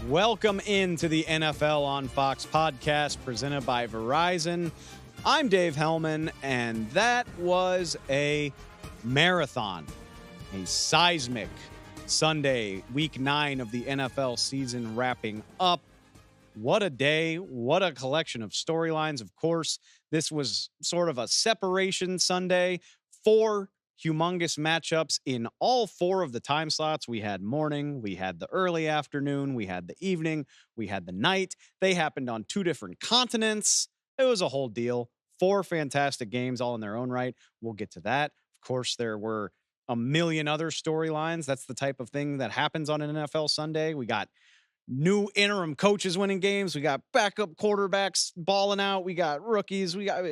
Welcome into the NFL on Fox podcast presented by Verizon. I'm Dave Helman, and that was a marathon, a seismic Sunday, week 9 of the NFL season wrapping up. What a day. What a collection of storylines. Of course, this was sort of a separation Sunday. 4 humongous matchups in all 4 of the time slots. We had morning, we had the early afternoon, we had the evening, we had the night. They happened on 2 different continents. It was a whole deal. 4 fantastic games all in their own right. We'll get to that. Of course, there were a million other storylines. That's the type of thing that happens on an NFL Sunday. We got new interim coaches winning games. We got backup quarterbacks balling out. We got rookies. We got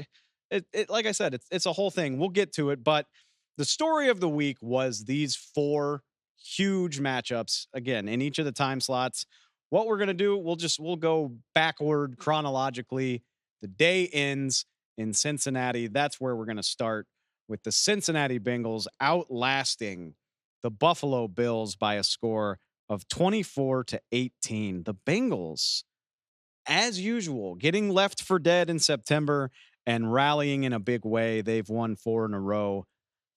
it like I said, it's a whole thing. We'll get to it, but the story of the week was these 4 huge matchups, again, in each of the time slots. What we're going to do, we'll go backward chronologically. The day ends in Cincinnati. That's where we're going to start with the Cincinnati Bengals outlasting the Buffalo Bills by a score of 24-18. The Bengals, as usual, getting left for dead in September and rallying in a big way. They've won 4 in a row.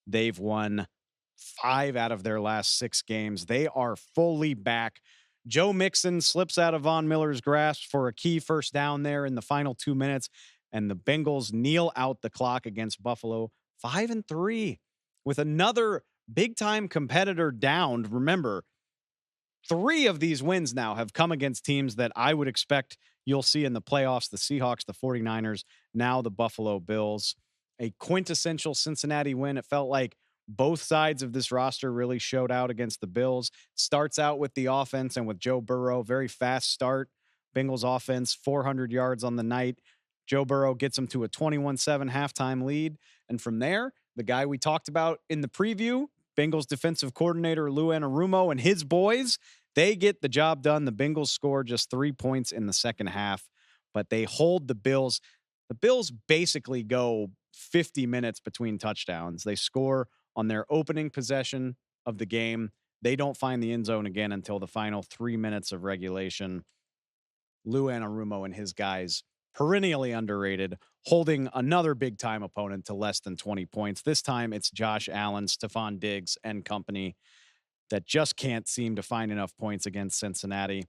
They've won 5 out of their last 6 games. They are fully back. Joe Mixon slips out of Von Miller's grasp for a key first down there in the final 2 minutes, and the Bengals kneel out the clock against Buffalo 5-3 with another big-time competitor downed. Remember, 3 of these wins now have come against teams that I would expect you'll see in the playoffs: the Seahawks, the 49ers, now the Buffalo Bills. A quintessential Cincinnati win. It felt like both sides of this roster really showed out against the Bills. Starts out with the offense and with Joe Burrow. Very fast start. Bengals offense, 400 yards on the night. Joe Burrow gets them to a 21-7 halftime lead. And from there, the guy we talked about in the preview, Bengals defensive coordinator Lou Anarumo and his boys, they get the job done. The Bengals score just 3 points in the second half, but they hold the Bills. The Bills basically go 50 minutes between touchdowns. They score on their opening possession of the game. They don't find the end zone again until the final 3 minutes of regulation. Lou Anarumo and his guys, perennially underrated, holding another big-time opponent to less than 20 points. This time it's Josh Allen, Stephon Diggs, and company that just can't seem to find enough points against Cincinnati.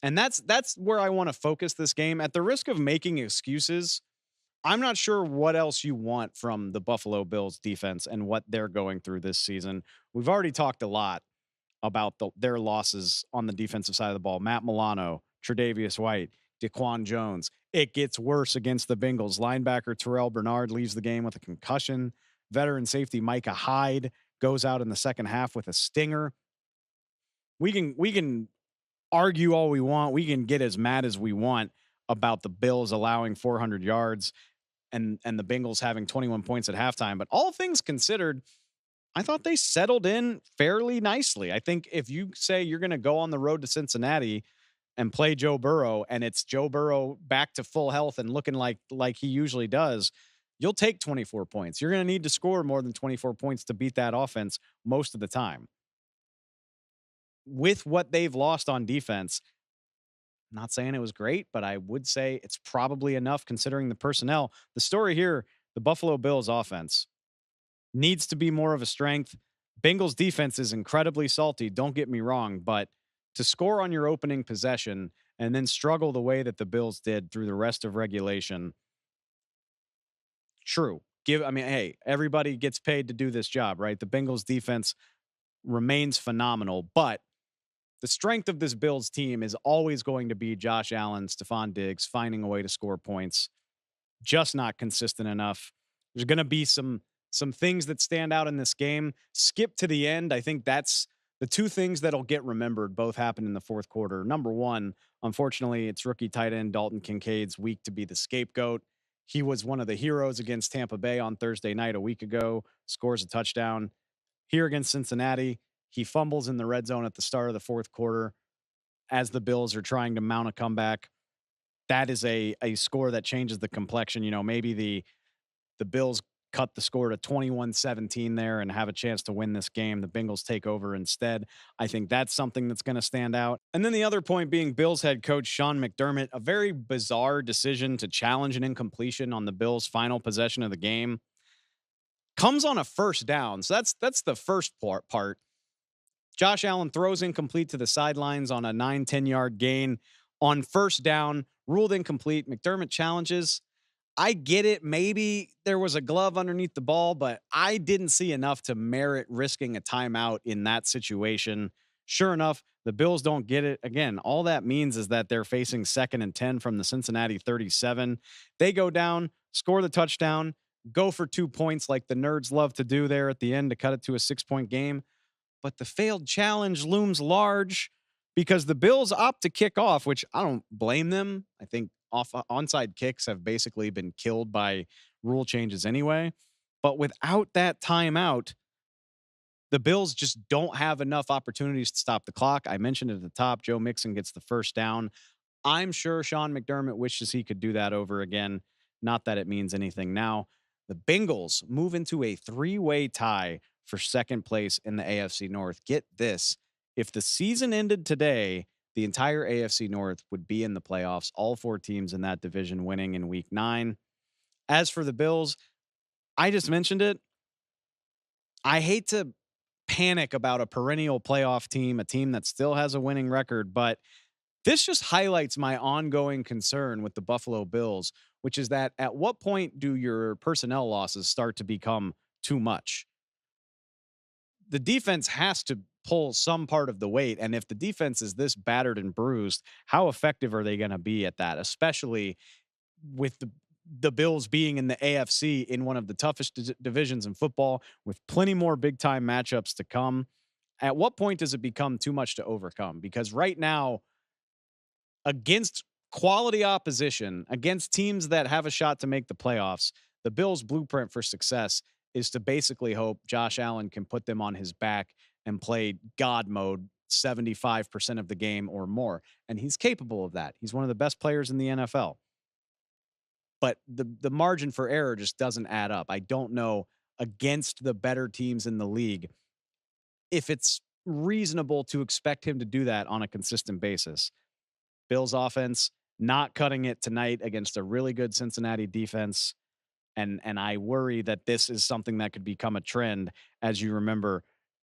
And that's where I want to focus this game. At the risk of making excuses, I'm not sure what else you want from the Buffalo Bills defense and what they're going through this season. We've already talked a lot about their losses on the defensive side of the ball. Matt Milano, Tre'Davious White, Daquan Jones. It gets worse against the Bengals. Linebacker Terrell Bernard leaves the game with a concussion. Veteran safety Micah Hyde goes out in the second half with a stinger. We can argue all we want. We can get as mad as we want about the Bills allowing 400 yards and the Bengals having 21 points at halftime. But all things considered, I thought they settled in fairly nicely. I think if you say you're going to go on the road to Cincinnati and play Joe Burrow, and it's Joe Burrow back to full health and looking like he usually does, you'll take 24 points. You're going to need to score more than 24 points to beat that offense most of the time. With what they've lost on defense, not saying it was great, but I would say it's probably enough considering the personnel. The story here, the Buffalo Bills offense needs to be more of a strength. Bengals defense is incredibly salty, don't get me wrong, but to score on your opening possession and then struggle the way that the Bills did through the rest of regulation, true. Hey, everybody gets paid to do this job, right? The Bengals defense remains phenomenal, but the strength of this Bills team is always going to be Josh Allen, Stephon Diggs, finding a way to score points, just not consistent enough. There's going to be some things that stand out in this game. Skip to the end. I think that's the 2 things that'll get remembered. Both happened in the fourth quarter. Number 1, unfortunately, it's rookie tight end Dalton Kincaid's week to be the scapegoat. He was one of the heroes against Tampa Bay on Thursday night a week ago, scores a touchdown. Here against Cincinnati, he fumbles in the red zone at the start of the fourth quarter as the Bills are trying to mount a comeback. That is a score that changes the complexion. You know, maybe the Bills cut the score to 21-17 there and have a chance to win this game. The Bengals take over instead. I think that's something that's going to stand out. And then the other point being Bills head coach Sean McDermott, a very bizarre decision to challenge an incompletion on the Bills' final possession of the game. Comes on a first down. So that's the first part. Josh Allen throws incomplete to the sidelines on a 9-10 yard gain. On first down, ruled incomplete. McDermott challenges. I get it. Maybe there was a glove underneath the ball, but I didn't see enough to merit risking a timeout in that situation. Sure enough, the Bills don't get it. Again, all that means is that they're facing 2nd and 10 from the Cincinnati 37. They go down, score the touchdown, go for 2 points like the nerds love to do there at the end to cut it to a 6-point game. But the failed challenge looms large because the Bills opt to kick off, which I don't blame them. I think onside kicks have basically been killed by rule changes anyway. But without that timeout, the Bills just don't have enough opportunities to stop the clock. I mentioned at the top, Joe Mixon gets the first down. I'm sure Sean McDermott wishes he could do that over again. Not that it means anything now. The Bengals move into a 3-way tie for second place in the AFC North. Get this. If the season ended today, the entire AFC North would be in the playoffs. All 4 teams in that division winning in week 9. As for the Bills, I just mentioned it. I hate to panic about a perennial playoff team, a team that still has a winning record, but this just highlights my ongoing concern with the Buffalo Bills, which is that at what point do your personnel losses start to become too much? The defense has to pull some part of the weight. And if the defense is this battered and bruised, how effective are they going to be at that? Especially with the Bills being in the AFC in one of the toughest divisions in football with plenty more big time matchups to come. At what point does it become too much to overcome? Because right now, against quality opposition, against teams that have a shot to make the playoffs, the Bills' blueprint for success is to basically hope Josh Allen can put them on his back and play God mode 75% of the game or more. And he's capable of that. He's one of the best players in the NFL. But the margin for error just doesn't add up. I don't know, against the better teams in the league, if it's reasonable to expect him to do that on a consistent basis. Bills offense not cutting it tonight against a really good Cincinnati defense. And I worry that this is something that could become a trend. As you remember,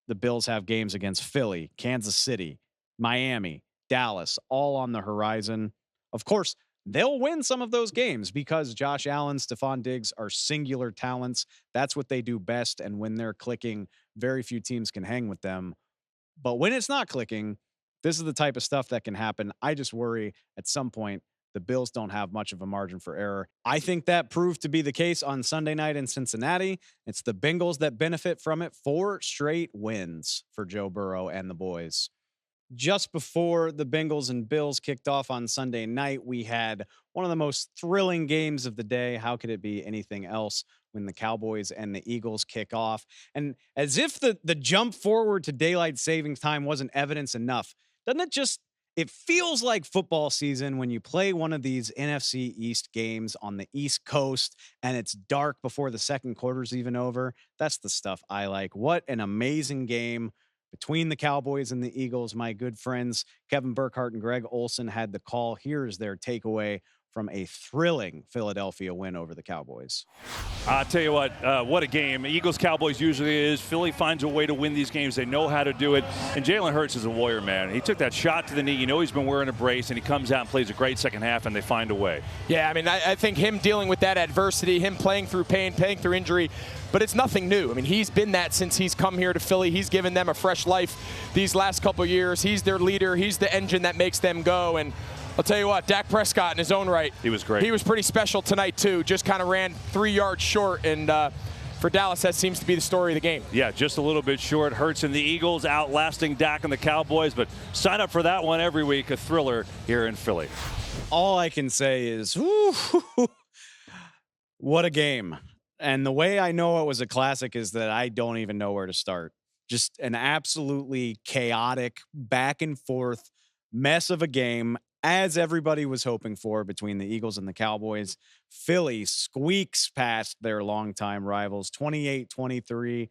the Bills have games against Philly, Kansas City, Miami, Dallas, all on the horizon. Of course, they'll win some of those games because Josh Allen, Stephon Diggs are singular talents. That's what they do best. And when they're clicking, very few teams can hang with them. But when it's not clicking, this is the type of stuff that can happen. I just worry at some point the Bills don't have much of a margin for error. I think that proved to be the case on Sunday night in Cincinnati. It's the Bengals that benefit from it. 4 straight wins for Joe Burrow and the boys. Just before the Bengals and Bills kicked off on Sunday night, we had one of the most thrilling games of the day. How could it be anything else when the Cowboys and the Eagles kick off? And as if the jump forward to daylight savings time wasn't evidence enough, doesn't it just, it feels like football season when you play one of these NFC East games on the East Coast and it's dark before the second quarter's even over. That's the stuff I like. What an amazing game between the Cowboys and the Eagles. My good friends Kevin Burkhardt and Greg Olsen had the call. Here's their takeaway from a thrilling Philadelphia win over the Cowboys. I'll tell you what a game. Eagles-Cowboys usually is. Philly finds a way to win these games. They know how to do it. And Jalen Hurts is a warrior, man. He took that shot to the knee. You know he's been wearing a brace, and he comes out and plays a great second half, and they find a way. Yeah, I mean, I think him dealing with that adversity, him playing through pain, playing through injury, but it's nothing new. I mean, he's been that since he's come here to Philly. He's given them a fresh life these last couple of years. He's their leader. He's the engine that makes them go. And I'll tell you what, Dak Prescott in his own right. He was great. He was pretty special tonight, too. Just kind of ran 3 yards short. And for Dallas, that seems to be the story of the game. Yeah, just a little bit short. Hurts and the Eagles outlasting Dak and the Cowboys. But sign up for that one every week, a thriller here in Philly. All I can say is, what a game. And the way I know it was a classic is that I don't even know where to start. Just an absolutely chaotic, back and forth mess of a game. as everybody was hoping for between the Eagles and the Cowboys, Philly squeaks past their longtime rivals 28-23.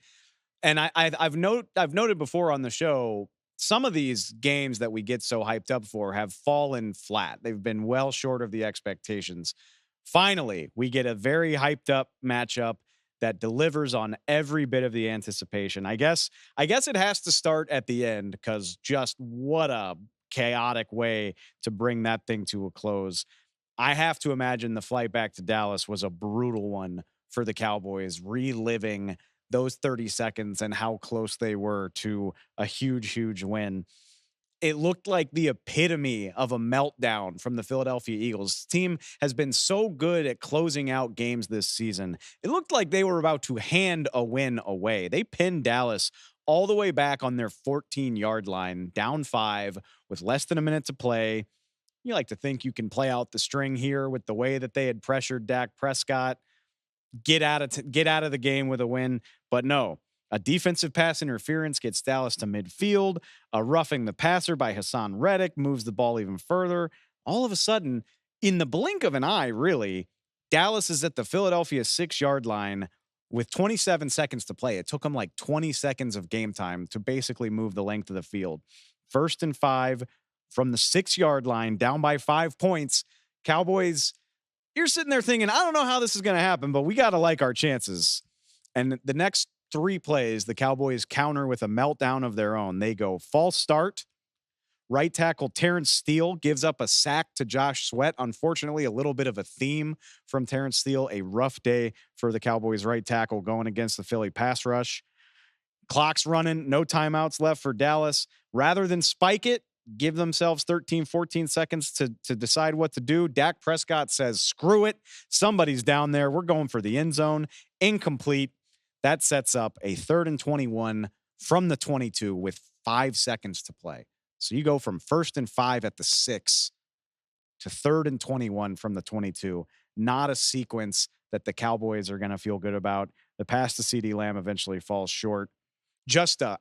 And I've noted before on the show, some of these games that we get so hyped up for have fallen flat. They've been well short of the expectations. Finally, we get a very hyped up matchup that delivers on every bit of the anticipation. I guess it has to start at the end, because just what a chaotic way to bring that thing to a close. I have to imagine the flight back to Dallas was a brutal one for the Cowboys, reliving those 30 seconds and how close they were to a huge, huge win. It looked like the epitome of a meltdown from the Philadelphia Eagles. This team has been so good at closing out games this season. It looked like they were about to hand a win away. They pinned Dallas all the way back on their 14-yard line, down 5 with less than a minute to play. You like to think you can play out the string here with the way that they had pressured Dak Prescott, get out of the game with a win, but no. A defensive pass interference gets Dallas to midfield. A roughing the passer by Hassan Reddick moves the ball even further. All of a sudden, in the blink of an eye, really, Dallas is at the Philadelphia 6-yard line with 27 seconds to play. It took them like 20 seconds of game time to basically move the length of the field. 1st and 5 from the 6-yard line, down by 5 points. Cowboys, you're sitting there thinking, I don't know how this is going to happen, but we got to like our chances. And the next 3 plays, the Cowboys counter with a meltdown of their own. They go false start. Right tackle Terrence Steele gives up a sack to Josh Sweat. Unfortunately, a little bit of a theme from Terrence Steele. A rough day for the Cowboys right tackle going against the Philly pass rush. Clock's running. No timeouts left for Dallas. Rather than spike it, give themselves 13, 14 seconds to decide what to do, Dak Prescott says, screw it. Somebody's down there. We're going for the end zone. Incomplete. That sets up a 3rd and 21 from the 22 with 5 seconds to play. So you go from 1st and 5 at the 6 to 3rd and 21 from the 22. Not a sequence that the Cowboys are going to feel good about. The pass to CeeDee Lamb eventually falls short. Just a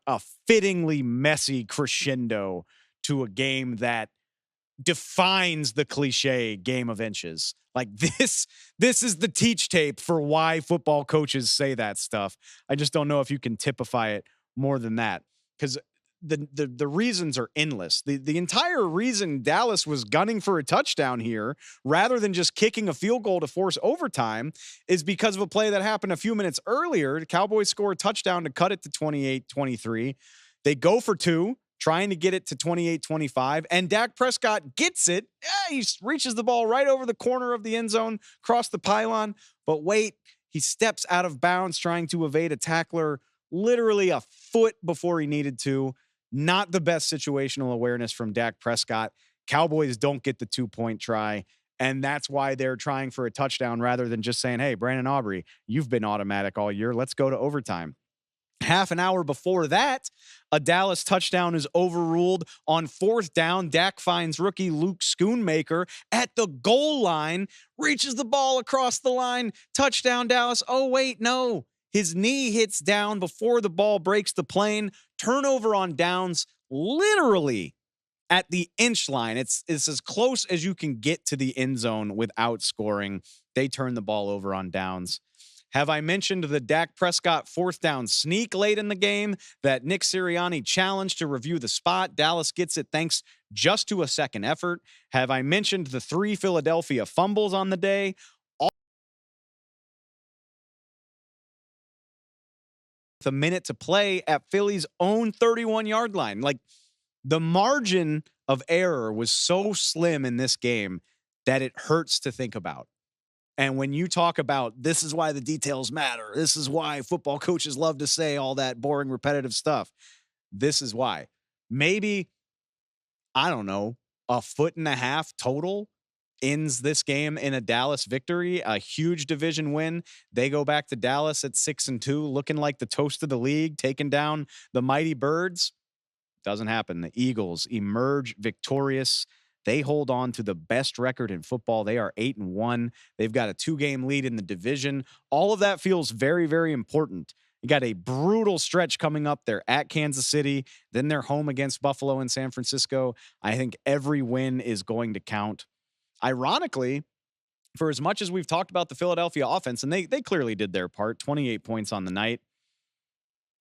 fittingly messy crescendo to a game that defines the cliche game of inches. Like this is the teach tape for why football coaches say that stuff. I just don't know if you can typify it more than that, because the reasons are endless. The entire reason Dallas was gunning for a touchdown here rather than just kicking a field goal to force overtime is because of a play that happened a few minutes earlier. The Cowboys score a touchdown to cut it to 28-23. They go for 2, trying to get it to 28-25, and Dak Prescott gets it. He reaches the ball right over the corner of the end zone, across the pylon, but wait, he steps out of bounds trying to evade a tackler literally a foot before he needed to. Not the best situational awareness from Dak Prescott. Cowboys don't get the 2-point try, and that's why they're trying for a touchdown rather than just saying, hey, Brandon Aubrey, you've been automatic all year. Let's go to overtime. Half an hour before that, a Dallas touchdown is overruled on 4th down. Dak finds rookie Luke Schoonmaker at the goal line, reaches the ball across the line. Touchdown, Dallas. Oh, wait, no. His knee hits down before the ball breaks the plane. Turnover on downs, literally at the inch line. It's as close as you can get to the end zone without scoring. They turn the ball over on downs. Have I mentioned the Dak Prescott 4th down sneak late in the game that Nick Sirianni challenged to review the spot? Dallas gets it thanks just to a second effort. Have I mentioned the 3 Philadelphia fumbles on the day? A minute to play at Philly's own 31-yard line. Like, the margin of error was so slim in this game that it hurts to think about. And when you talk about this is why the details matter, this is why football coaches love to say all that boring, repetitive stuff, this is why. Maybe, I don't know, 1.5 feet total ends this game in a Dallas victory, a huge division win. They go back to Dallas at 6-2, looking like the toast of the league, taking down the mighty Birds. Doesn't happen. The Eagles emerge victorious. They hold on to the best record in football. They are 8-1. They've got a 2-game lead in the division. All of that feels very, very important. You got a brutal stretch coming up. They're at Kansas City, then they're home against Buffalo and San Francisco. I think every win is going to count. Ironically, for as much as we've talked about the Philadelphia offense, and they clearly did their part, 28 points on the night,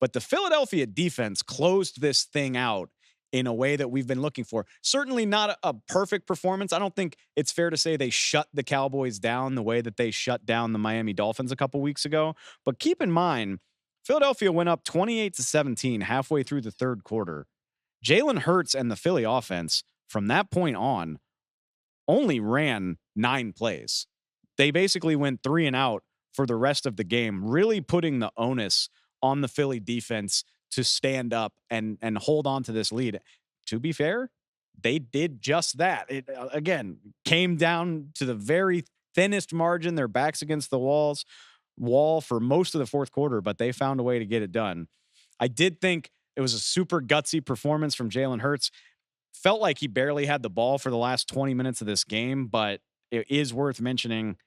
but the Philadelphia defense closed this thing out in a way that we've been looking for. Certainly not a perfect performance. I don't think it's fair to say they shut the Cowboys down the way that they shut down the Miami Dolphins a couple weeks ago. But keep in mind, Philadelphia went up 28-17 halfway through the third quarter. Jalen Hurts and the Philly offense, from that point on, only ran 9 plays. They basically went 3 and out for the rest of the game, really putting the onus on the Philly defense to stand up and hold on to this lead. To be fair, they did just that. It, again, came down to the very thinnest margin, their backs against the wall for most of the fourth quarter, but they found a way to get it done. I did think it was a super gutsy performance from Jalen Hurts. Felt like he barely had the ball for the last 20 minutes of this game, but it is worth mentioning,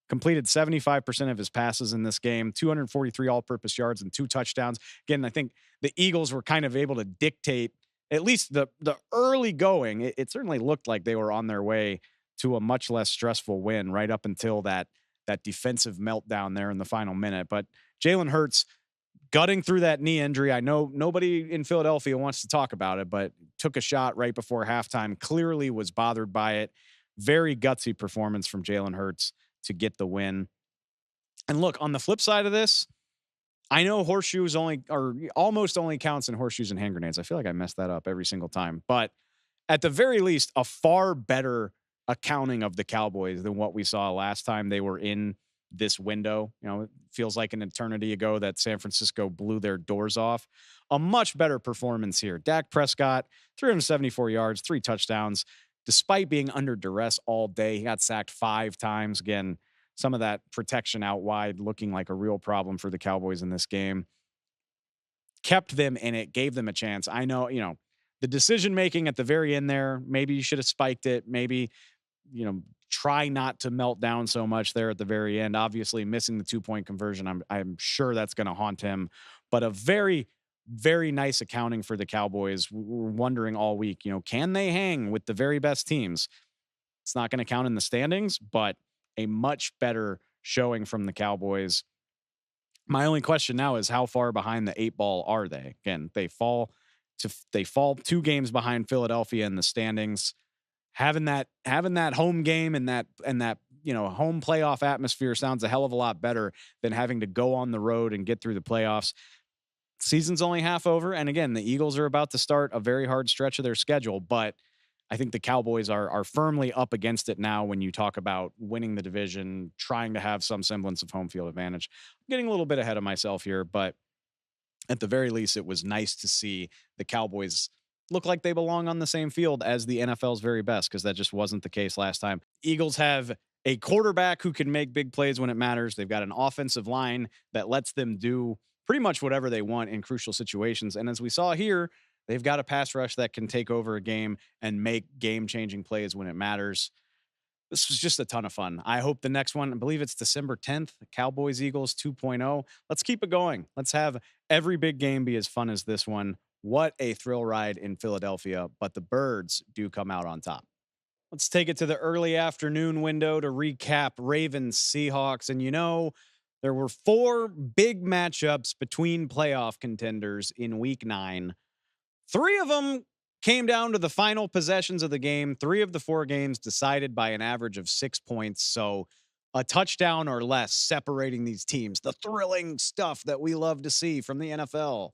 completed 75% of his passes in this game, 243 all-purpose yards and 2 touchdowns. Again, I think the Eagles were kind of able to dictate at least the early going. It certainly looked like they were on their way to a much less stressful win right up until that defensive meltdown there in the final minute. But Jalen Hurts gutting through that knee injury. I know nobody in Philadelphia wants to talk about it, but took a shot right before halftime, clearly was bothered by it. Very gutsy performance from Jalen Hurts to get the win. And look, on the flip side of this, I know horseshoes almost only counts in horseshoes and hand grenades. I feel like I messed that up every single time. But at the very least, a far better accounting of the Cowboys than what we saw last time they were in this window. You know, it feels like an eternity ago that San Francisco blew their doors off. A much better performance here. Dak Prescott, 374 yards, 3 touchdowns. Despite being under duress all day, he got sacked 5 times. Again, some of that protection out wide looking like a real problem for the Cowboys in this game. Kept them in it, gave them a chance. I know, the decision-making at the very end there, maybe you should have spiked it. Maybe, try not to melt down so much there at the very end. Obviously, missing the 2-point conversion, I'm sure that's going to haunt him. But a very, very nice accounting for the Cowboys. We're wondering all week, can they hang with the very best teams? It's not going to count in the standings, but a much better showing from the Cowboys. My only question now is how far behind the 8 ball are they? Again, they fall 2 games behind Philadelphia in the standings. Having that home game and that home playoff atmosphere sounds a hell of a lot better than having to go on the road and get through the playoffs. Season's only half over, and again, the Eagles are about to start a very hard stretch of their schedule, but I think the Cowboys are firmly up against it now when you talk about winning the division, trying to have some semblance of home field advantage. I'm getting a little bit ahead of myself here, but at the very least, it was nice to see the Cowboys look like they belong on the same field as the NFL's very best, because that just wasn't the case last time. Eagles have a quarterback who can make big plays when it matters. They've got an offensive line that lets them do pretty much whatever they want in crucial situations. And as we saw here, they've got a pass rush that can take over a game and make game-changing plays when it matters. This was just a ton of fun. I hope the next one, I believe it's December 10th, Cowboys-Eagles 2.0. Let's keep it going. Let's have every big game be as fun as this one. What a thrill ride in Philadelphia, but the Birds do come out on top. Let's take it to the early afternoon window to recap Ravens Seahawks. And there were 4 big matchups between playoff contenders in week 9. 3 of them came down to the final possessions of the game. 3 of the 4 games decided by an average of 6 points. So a touchdown or less separating these teams. The thrilling stuff that we love to see from the NFL.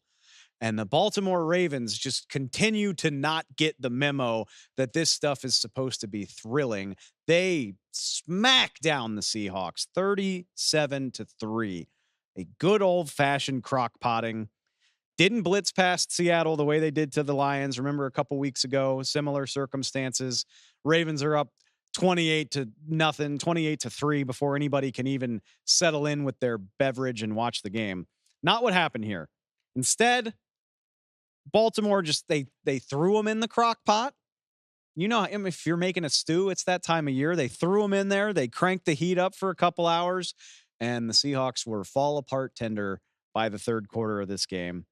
And the Baltimore Ravens just continue to not get the memo that this stuff is supposed to be thrilling. They smack down the Seahawks 37-3. A good old-fashioned crock-potting. Didn't blitz past Seattle the way they did to the Lions. Remember a couple weeks ago, similar circumstances. Ravens are up 28-0, 28-3 before anybody can even settle in with their beverage and watch the game. Not what happened here. Instead, Baltimore just they threw them in the crock pot. If you're making a stew, it's that time of year. They threw them in there. They cranked the heat up for a couple hours, and the Seahawks were fall apart tender by the third quarter of this game.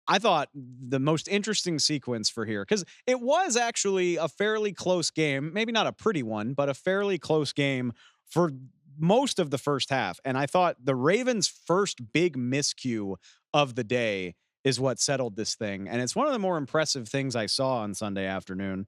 I thought the most interesting sequence for here, because it was actually a fairly close game, maybe not a pretty one, but a fairly close game for most of the first half. And I thought the Ravens' first big miscue of the day is what settled this thing. And it's one of the more impressive things I saw on Sunday afternoon.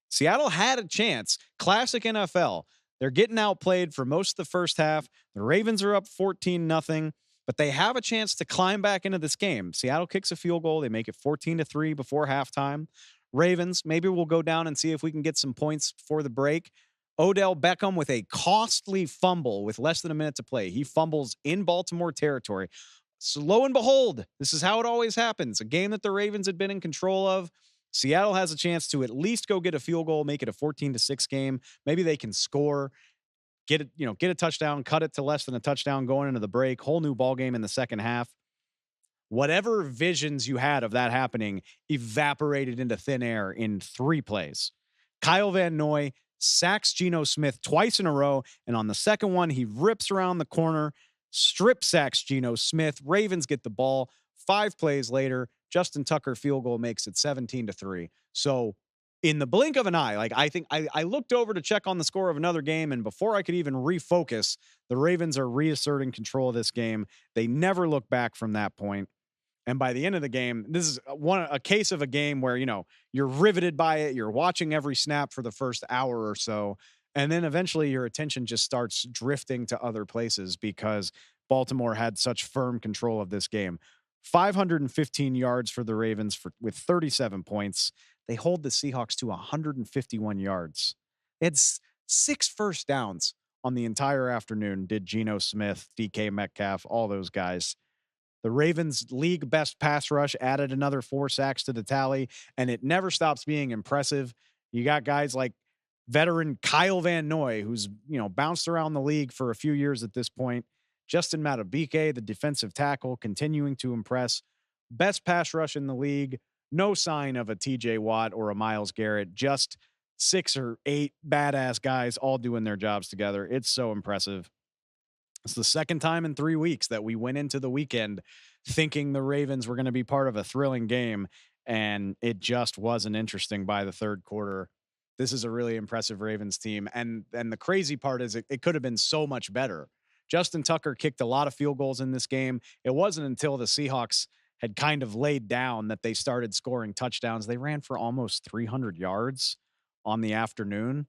Seattle had a chance. Classic NFL. They're getting outplayed for most of the first half. The Ravens are up 14-0. But they have a chance to climb back into this game. Seattle kicks a field goal. They make it 14-3 before halftime. Ravens, maybe we'll go down and see if we can get some points before the break. Odell Beckham with a costly fumble with less than a minute to play. He fumbles in Baltimore territory. So lo and behold, this is how it always happens. A game that the Ravens had been in control of. Seattle has a chance to at least go get a field goal, make it a 14-6 game. Maybe they can score. Get a touchdown, cut it to less than a touchdown going into the break, whole new ball game in the second half. Whatever visions you had of that happening evaporated into thin air in 3 plays. Kyle Van Noy sacks Geno Smith twice in a row, and on the second one, he rips around the corner, strip sacks Geno Smith. Ravens get the ball. 5 plays later, Justin Tucker field goal makes it 17-3. So in the blink of an eye, like I think I looked over to check on the score of another game, and before I could even refocus, the Ravens are reasserting control of this game. They never look back from that point. And by the end of the game, this is a case of a game where, you're riveted by it. You're watching every snap for the first hour or so. And then eventually your attention just starts drifting to other places because Baltimore had such firm control of this game. 515 yards for the Ravens with 37 points. They hold the Seahawks to 151 yards. It's 6 first downs on the entire afternoon, did Geno Smith, DK Metcalf, all those guys. The Ravens' league best pass rush added another 4 sacks to the tally, and it never stops being impressive. You got guys like veteran Kyle Van Noy, who's, bounced around the league for a few years at this point. Justin Madubuike, the defensive tackle, continuing to impress. Best pass rush in the league. No sign of a TJ Watt or a Myles Garrett, just 6 or 8 badass guys all doing their jobs together. It's so impressive. It's the second time in 3 weeks that we went into the weekend thinking the Ravens were going to be part of a thrilling game, and it just wasn't interesting by the third quarter. This is a really impressive Ravens team, and the crazy part is it could have been so much better. Justin Tucker kicked a lot of field goals in this game. It wasn't until the Seahawks had kind of laid down that they started scoring touchdowns. They ran for almost 300 yards on the afternoon.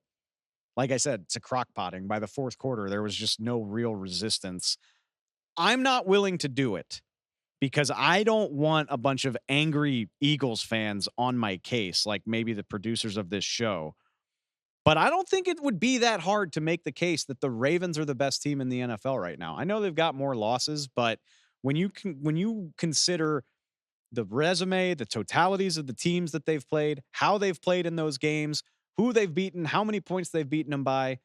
Like I said, it's a crock-potting. By the fourth quarter, there was just no real resistance. I'm not willing to do it because I don't want a bunch of angry Eagles fans on my case, like maybe the producers of this show. But I don't think it would be that hard to make the case that the Ravens are the best team in the NFL right now. I know they've got more losses, but when you consider the resume, the totalities of the teams that they've played, how they've played in those games, who they've beaten, how many points they've beaten them by,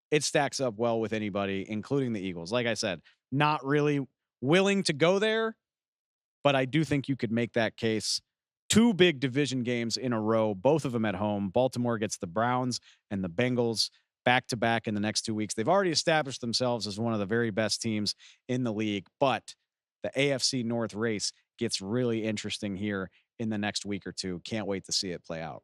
it stacks up well with anybody, including the Eagles. Like I said, not really willing to go there, but I do think you could make that case. 2 big division games in a row, both of them at home. Baltimore gets the Browns and the Bengals back-to-back in the next 2 weeks. They've already established themselves as one of the very best teams in the league, but the AFC North race gets really interesting here in the next week or two. Can't wait to see it play out.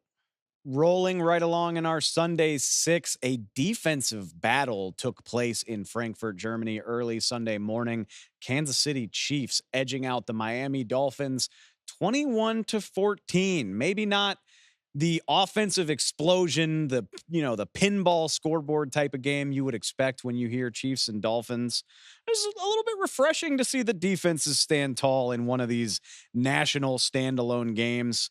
Rolling right along in our Sunday 6, a defensive battle took place in Frankfurt, Germany, early Sunday morning. Kansas City Chiefs edging out the Miami Dolphins 21-14. Maybe not the offensive explosion, the pinball scoreboard type of game you would expect when you hear Chiefs and Dolphins. It's a little bit refreshing to see the defenses stand tall in one of these national standalone games.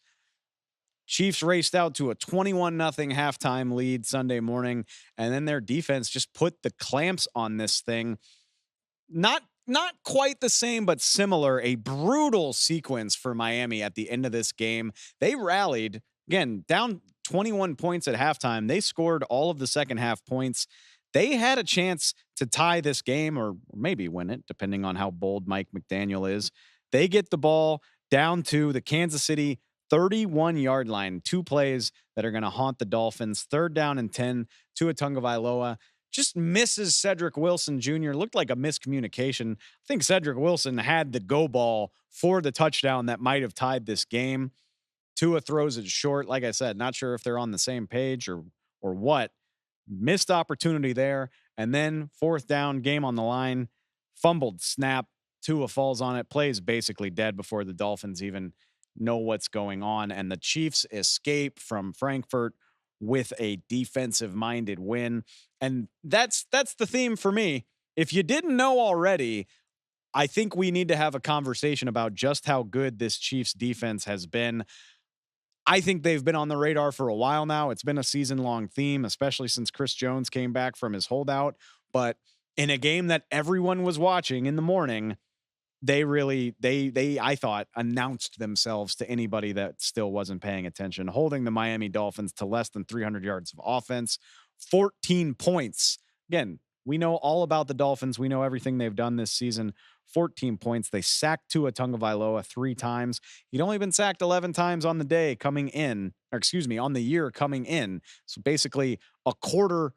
Chiefs raced out to a 21-0 halftime lead Sunday morning, and then their defense just put the clamps on this thing. Not quite the same, but similar. A brutal sequence for Miami at the end of this game. They rallied, again, down 21 points at halftime. They scored all of the second half points. They had a chance to tie this game or maybe win it, depending on how bold Mike McDaniel is. They get the ball down to the Kansas City 31-yard line. 2 plays that are going to haunt the Dolphins. 3rd down and 10 to Tua Tagovailoa. just misses Cedric Wilson Jr. Looked like a miscommunication. I think Cedric Wilson had the go ball for the touchdown that might have tied this game. Tua throws it short. Like I said, not sure if they're on the same page or what. Missed opportunity there. And then 4th down, game on the line, fumbled snap. Tua falls on it, plays basically dead before the Dolphins even know what's going on. And the Chiefs escape from Frankfurt with a defensive-minded win. And that's the theme for me. If you didn't know already, I think we need to have a conversation about just how good this Chiefs defense has been. I think they've been on the radar for a while now. It's been a season-long theme, especially since Chris Jones came back from his holdout. But in a game that everyone was watching in the morning, they I thought, announced themselves to anybody that still wasn't paying attention, holding the Miami Dolphins to less than 300 yards of offense, 14 points. Again, we know all about the Dolphins. We know everything they've done this season. 14 points. They sacked Tua Tagovailoa 3 times. He'd only been sacked 11 times on the day coming in, on the year coming in. So basically a quarter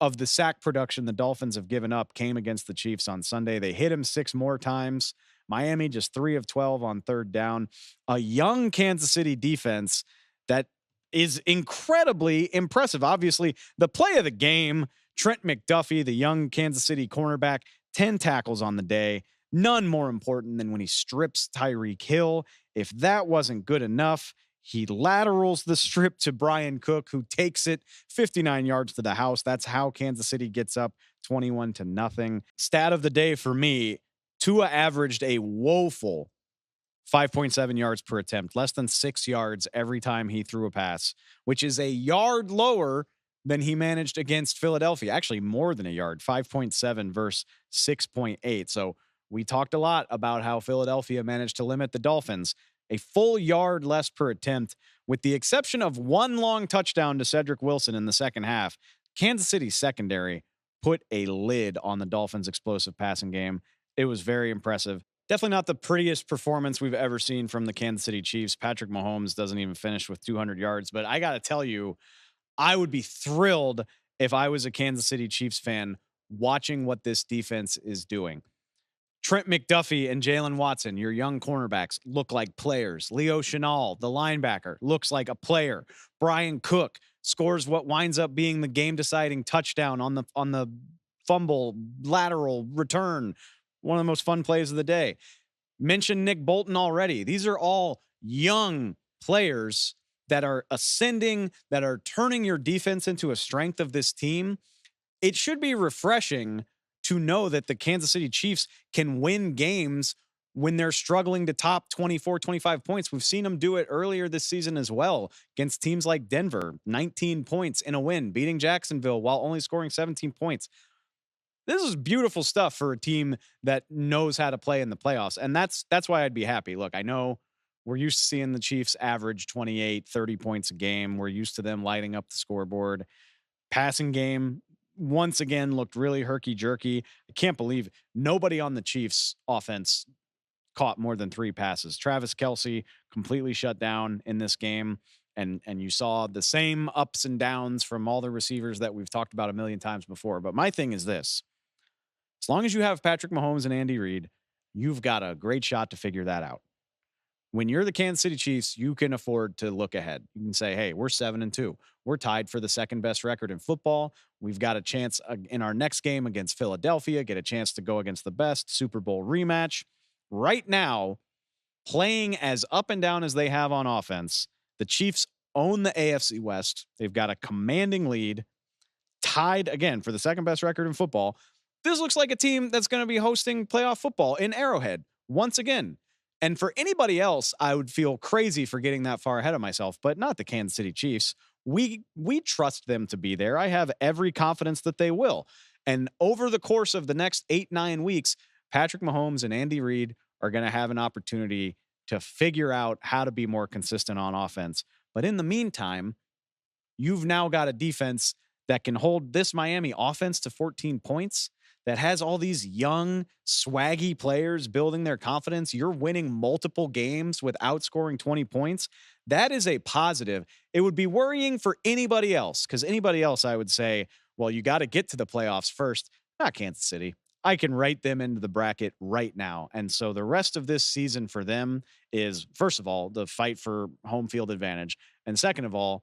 of the sack production the Dolphins have given up came against the Chiefs on Sunday. They hit him 6 more times. Miami just 3 of 12 on 3rd down. A young Kansas City defense that is incredibly impressive. Obviously, the play of the game, Trent McDuffie, the young Kansas City cornerback, 10 tackles on the day. None more important than when he strips Tyreek Hill. If that wasn't good enough, he laterals the strip to Brian Cook, who takes it 59 yards to the house. That's how Kansas City gets up 21-0. Stat of the day for me, Tua averaged a woeful 5.7 yards per attempt, less than 6 yards every time he threw a pass, which is a yard lower than he managed against Philadelphia. Actually, more than a yard, 5.7 versus 6.8. So we talked a lot about how Philadelphia managed to limit the Dolphins. A full yard less per attempt, with the exception of 1 long touchdown to Cedric Wilson in the second half. Kansas City secondary put a lid on the Dolphins' explosive passing game. It was very impressive. Definitely not the prettiest performance we've ever seen from the Kansas City Chiefs. Patrick Mahomes doesn't even finish with 200 yards, but I got to tell you, I would be thrilled if I was a Kansas City Chiefs fan watching what this defense is doing. Trent McDuffie and Jalen Watson, your young cornerbacks, look like players. Leo Chenal, the linebacker, looks like a player. Brian Cook scores what winds up being the game-deciding touchdown on the fumble lateral return. One of the most fun plays of the day. Mentioned Nick Bolton already. These are all young players that are ascending, that are turning your defense into a strength of this team. It should be refreshing to know that the Kansas City Chiefs can win games when they're struggling to top 24, 25 points. We've seen them do it earlier this season as well against teams like Denver, 19 points in a win, beating Jacksonville while only scoring 17 points. This is beautiful stuff for a team that knows how to play in the playoffs. And that's why I'd be happy. Look, I know we're used to seeing the Chiefs average 28, 30 points a game. We're used to them lighting up the scoreboard. Passing game, once again, looked really herky-jerky. I can't believe nobody on the Chiefs offense caught more than 3 passes. Travis Kelce completely shut down in this game. And you saw the same ups and downs from all the receivers that we've talked about a million times before. But my thing is this. As long as you have Patrick Mahomes and Andy Reid, you've got a great shot to figure that out. When you're the Kansas City Chiefs, you can afford to look ahead. You can say, hey, we're 7-2. We're tied for the second best record in football. We've got a chance in our next game against Philadelphia, get a chance to go against the best Super Bowl rematch. Right now, playing as up and down as they have on offense, the Chiefs own the AFC West. They've got a commanding lead, tied again for the second best record in football. This looks like a team that's going to be hosting playoff football in Arrowhead once again. And for anybody else, I would feel crazy for getting that far ahead of myself, but not the Kansas City Chiefs. We trust them to be there. I have every confidence that they will. And over the course of the next 8-9 weeks, Patrick Mahomes and Andy Reid are going to have an opportunity to figure out how to be more consistent on offense. But in the meantime, you've now got a defense that can hold this Miami offense to 14 points, that has all these young, swaggy players building their confidence. You're winning multiple games without scoring 20 points. That is a positive. It would be worrying for anybody else, because anybody else, I would say, well, you got to get to the playoffs first. Not Kansas City. I can write them into the bracket right now. And so the rest of this season for them is, first of all, the fight for home field advantage. And second of all,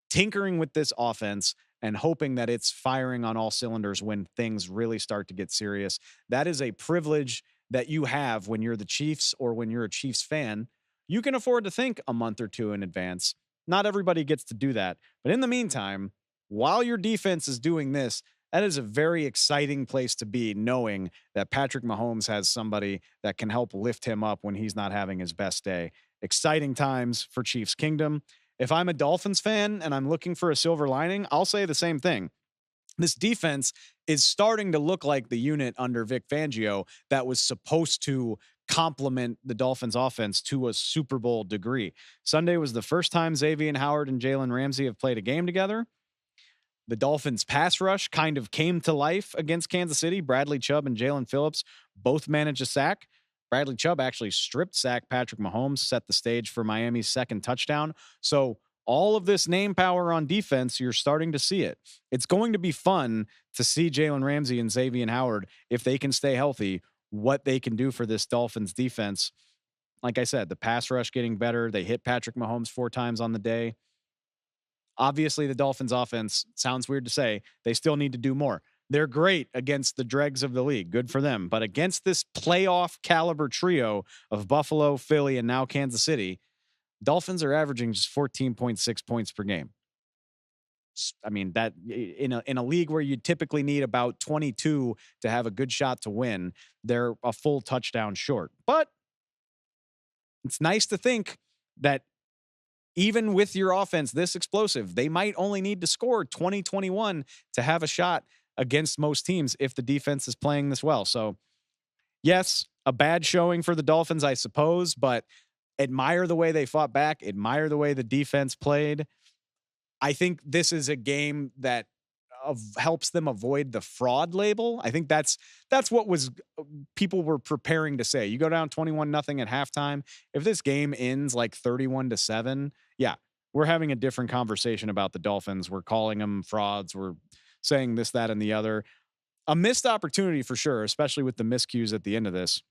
tinkering with this offense and hoping that it's firing on all cylinders when things really start to get serious. That is a privilege that you have when you're the Chiefs or when you're a Chiefs fan. You can afford to think a month or two in advance. Not everybody gets to do that. But in the meantime, while your defense is doing this, that is a very exciting place to be, knowing that Patrick Mahomes has somebody that can help lift him up when he's not having his best day. Exciting times for Chiefs Kingdom. If I'm a Dolphins fan and I'm looking for a silver lining, I'll say the same thing. This defense is starting to look like the unit under Vic Fangio that was supposed to complement the Dolphins offense to a Super Bowl degree. Sunday was the first time Xavier Howard and Jalen Ramsey have played a game together. The Dolphins pass rush kind of came to life against Kansas City. Bradley Chubb and Jalen Phillips both managed a sack. Bradley Chubb actually strip sacked Patrick Mahomes, set the stage for Miami's second touchdown. So all of this name power on defense, you're starting to see it. It's going to be fun to see Jalen Ramsey and Xavier Howard, if they can stay healthy, what they can do for this Dolphins defense. Like I said, the pass rush getting better. They hit Patrick Mahomes 4 times on the day. Obviously, the Dolphins offense, sounds weird to say, they still need to do more. They're great against the dregs of the league. Good for them. But against this playoff caliber trio of Buffalo, Philly, and now Kansas City, Dolphins are averaging just 14.6 points per game. I mean, that in a league where you typically need about 22 to have a good shot to win, they're a full touchdown short. But it's nice to think that even with your offense this explosive, they might only need to score 20, 21 to have a shot against most teams if the defense is playing this well. So, yes, a bad showing for the Dolphins, I suppose, but admire the way they fought back, admire the way the defense played. I think this is a game that helps them avoid the fraud label. I think that's what was people were preparing to say. You go down 21-0 at halftime. If this game ends like 31-7, yeah, we're having a different conversation about the Dolphins. We're calling them frauds. We're saying this, that, and the other. A missed opportunity for sure, especially with the miscues at the end of this.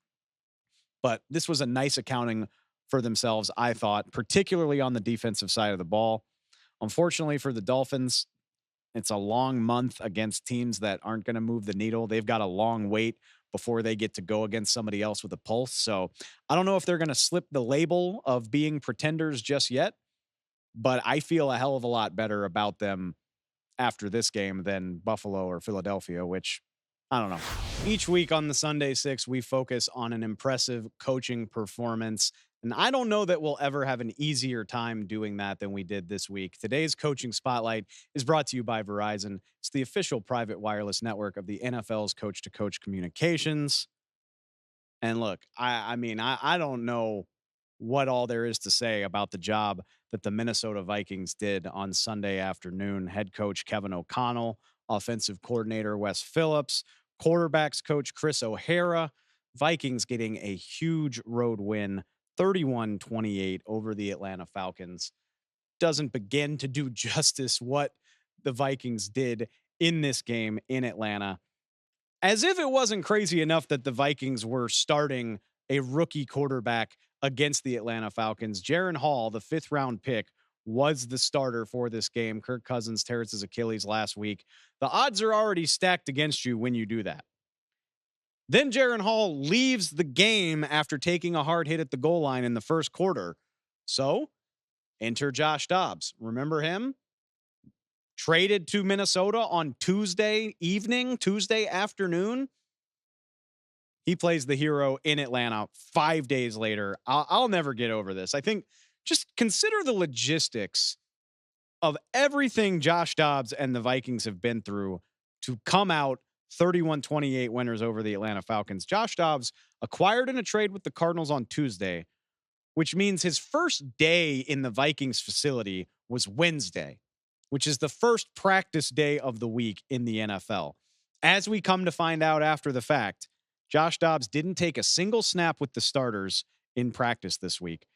But this was a nice accounting for themselves, I thought, particularly on the defensive side of the ball. Unfortunately for the Dolphins, it's a long month against teams that aren't going to move the needle. They've got a long wait before they get to go against somebody else with a pulse. So I don't know if they're going to slip the label of being pretenders just yet, but I feel a hell of a lot better about them after this game than Buffalo or Philadelphia, which I don't know. Each week on the Sunday Six, we focus on an impressive coaching performance. And I don't know that we'll ever have an easier time doing that than we did this week. Today's Coaching Spotlight is brought to you by Verizon. It's the official private wireless network of the NFL's coach-to-coach communications. And look, I mean, I don't know what all there is to say about the job that the Minnesota Vikings did on Sunday afternoon. Head coach Kevin O'Connell, offensive coordinator Wes Phillips, quarterbacks coach Chris O'Hara. Vikings getting a huge road win, 31-28 over the Atlanta Falcons. Doesn't begin to do justice what the Vikings did in this game in Atlanta. As if it wasn't crazy enough that the Vikings were starting a rookie quarterback against the Atlanta Falcons. Jaren Hall, the 5th round pick, was the starter for this game. Kirk Cousins tears his Achilles last week. The odds are already stacked against you when you do that. Then Jaren Hall leaves the game after taking a hard hit at the goal line in the first quarter. So, enter Josh Dobbs. Remember him? Traded to Minnesota on Tuesday evening, Tuesday afternoon. He plays the hero in Atlanta 5 days later. I'll never get over this. I think just consider the logistics of everything Josh Dobbs and the Vikings have been through to come out 31-28 winners over the Atlanta Falcons. Josh Dobbs acquired in a trade with the Cardinals on Tuesday, which means his first day in the Vikings facility was Wednesday, which is the first practice day of the week in the NFL. As we come to find out after the fact, Josh Dobbs didn't take a single snap with the starters in practice this week.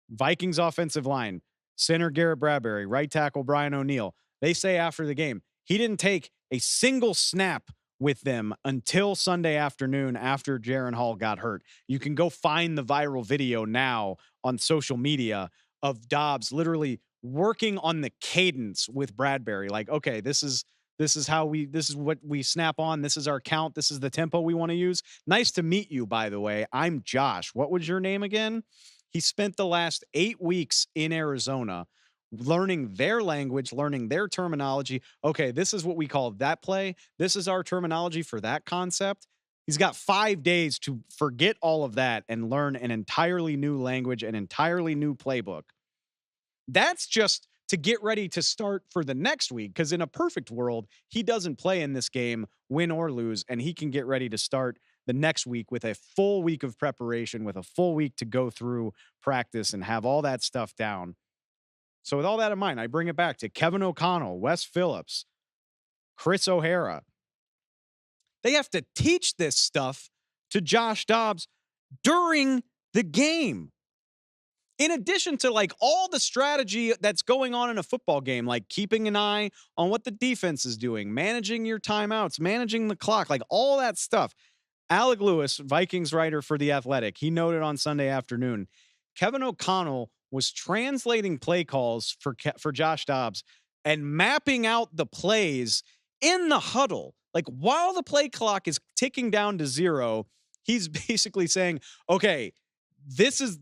Vikings offensive line, center Garrett Bradbury, right tackle Brian O'Neill, they say after the game, He didn't take a single snap with them until Sunday afternoon after Jaren Hall got hurt. You can go find the viral video now on social media of Dobbs literally working on the cadence with Bradbury. Like, okay, this is what we snap on. This is our count. This is the tempo we want to use. Nice to meet you, by the way. I'm Josh. What was your name again? He spent the last 8 weeks in Arizona learning their language, learning their terminology. Okay, this is what we call that play. This is our terminology for that concept. He's got 5 days to forget all of that and learn an entirely new language, an entirely new playbook. That's just to get ready to start for the next week, because in a perfect world, he doesn't play in this game, win or lose, and he can get ready to start the next week with a full week of preparation, with a full week to go through practice and have all that stuff down. So with all that in mind, I bring it back to Kevin O'Connell, Wes Phillips, Chris O'Hara. They have to teach this stuff to Josh Dobbs during the game. In addition to like all the strategy that's going on in a football game, like keeping an eye on what the defense is doing, managing your timeouts, managing the clock, like all that stuff. Alec Lewis, Vikings writer for The Athletic, he noted on Sunday afternoon, Kevin O'Connell was translating play calls for Josh Dobbs and mapping out the plays in the huddle. Like while the play clock is ticking down to 0, he's basically saying, okay, this is,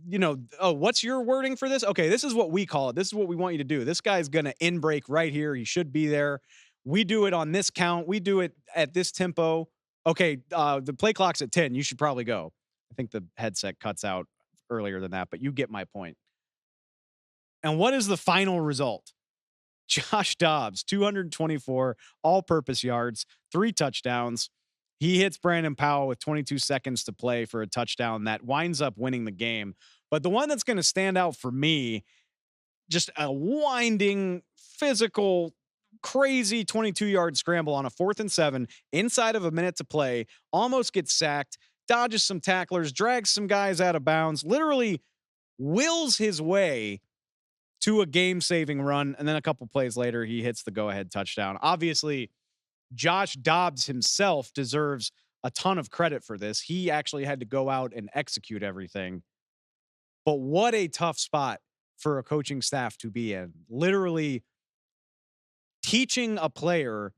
what's your wording for this? Okay, this is what we call it. This is what we want you to do. This guy's going to in break right here. He should be there. We do it on this count. We do it at this tempo. Okay, the play clock's at 10. You should probably go. I think the headset cuts out earlier than that, but you get my point. And what is the final result? Josh Dobbs, 224 all-purpose yards, 3 touchdowns. He hits Brandon Powell with 22 seconds to play for a touchdown that winds up winning the game. But the one that's going to stand out for me, just a winding, physical, crazy 22-yard scramble on a 4th and 7 inside of a minute to play, almost gets sacked, dodges some tacklers, drags some guys out of bounds, literally wills his way to a game-saving run, and then a couple plays later, he hits the go-ahead touchdown. Obviously, Josh Dobbs himself deserves a ton of credit for this. He actually had to go out and execute everything. But what a tough spot for a coaching staff to be in. Literally teaching a player